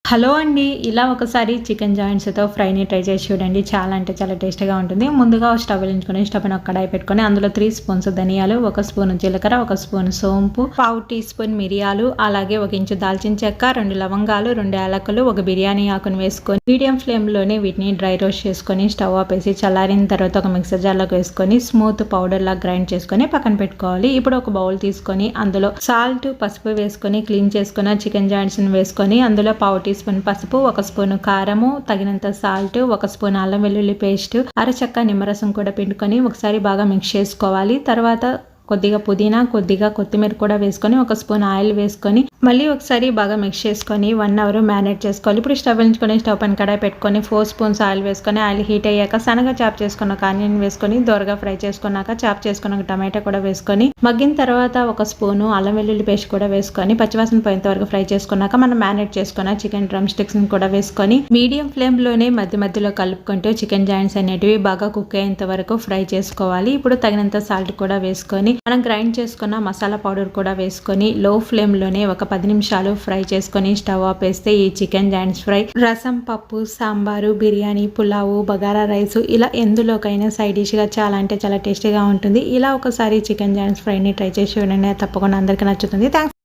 Hello అండి. ఇలా ఒకసారి చికెన్ జాయింట్స్‌తో ఫ్రైని ట్రై చేసి చూడండి. చాలా అంటే చాలా టేస్టీగా ఉంటుంది. ముందుగా స్టవ్ వెలిగించుకొని స్టవ్ పైన ఒక కడాయి పెట్టుకొని అందులో 3 స్పూన్స్ ధనియాలు, 1 స్పూన్ జీలకర్ర, 1 స్పూన్ సోంపు, పావు టీ స్పూన్ మిరియాలు, అలాగే 1 ఇంచు దాల్చిన చెక్క, 2 లవంగాలు, 2 యాలకులు, 1 బిర్యానీ ఆకును వేసుకొని మీడియం ఫ్లేమ్‌లోనే వీటిని డ్రై రోస్ట్ చేసుకొని స్టవ్ ఆపేసి చల్లారిన తర్వాత ఒక మిక్సర్ జార్‌లోకి వేసుకొని స్మూత్ పౌడర్‌లా గ్రైండ్ చేసుకొని పక్కన పెట్టుకోవాలి. ఇప్పుడు ఒక బౌల్ తీసుకొని అందులో సాల్ట్, పసుపు వేసుకొని క్లీన్ చేసుకున్న చికెన్ జాయింట్స్‌ని వేసుకొని అందులో పావు టీ స్పూన్ పసుపు, 1 స్పూన్ కారము, తగినంత సాల్ట్, 1 స్పూన్ అల్లం వెల్లుల్లి పేస్ట్, అరచక్క నిమ్మరసం కూడా పిండుకొని ఒకసారి బాగా మిక్స్ చేసుకోవాలి. తర్వాత కొద్దిగా పుదీనా, కొద్దిగా కొత్తిమీర కూడా వేసుకొని 1 స్పూన్ ఆయిల్ వేసుకొని మళ్ళీ ఒకసారి బాగా మిక్స్ చేసుకొని 1 అవర్ మ్యారినేట్ చేసుకోవాలి. ఇప్పుడు స్టవ్ వెలిగించుకొని స్టవ్ పైన కడాయి పెట్టుకొని 4 స్పూన్స్ ఆయిల్ వేసుకొని ఆయిల్ హీట్ అయ్యాక సన్నగా చాప్ చేసుకున్న ఆనియన్ వేసుకొని దోరగా ఫ్రై చేసుకున్నాక చాప్ చేసుకున్న టమాటా కూడా వేసుకొని మగ్గిన తర్వాత 1 స్పూను అల్లం వెల్లుల్లి పేస్ట్ కూడా వేసుకొని పచ్చివాసన పోయేంత వరకు ఫ్రై చేసుకున్నాక మనం మ్యారినేట్ చేసుకున్న చికెన్ డ్రమ్ స్టిక్స్ ని కూడా వేసుకొని మీడియం ఫ్లేమ్ లోనే మధ్య మధ్యలో కలుపుకుంటూ చికెన్ జాయింట్స్ అనేటివి బాగా కుక్ అయ్యేంత వరకు ఫ్రై చేసుకోవాలి. ఇప్పుడు తగినంత సాల్ట్ కూడా వేసుకొని మనం గ్రైండ్ చేసుకున్న మసాలా పౌడర్ కూడా వేసుకొని లో ఫ్లేమ్ లోనే ఒక 10 నిమిషాలు ఫ్రై చేసుకొని స్టవ్ ఆపేస్తే ఈ చికెన్ జాయింట్స్ ఫ్రై రసం, పప్పు, సాంబారు, బిర్యానీ, పులావు, బగారా రైస్ ఇలా ఎందులోకైనా సైడ్ డిష్ గా చాలా అంటే చాలా టేస్టీగా ఉంటుంది. ఇలా ఒకసారి చికెన్ జాయింట్స్ ఫ్రైని ట్రై చేసి చూడండి. తప్పకుండా అందరికీ నచ్చుతుంది. థాంక్స్.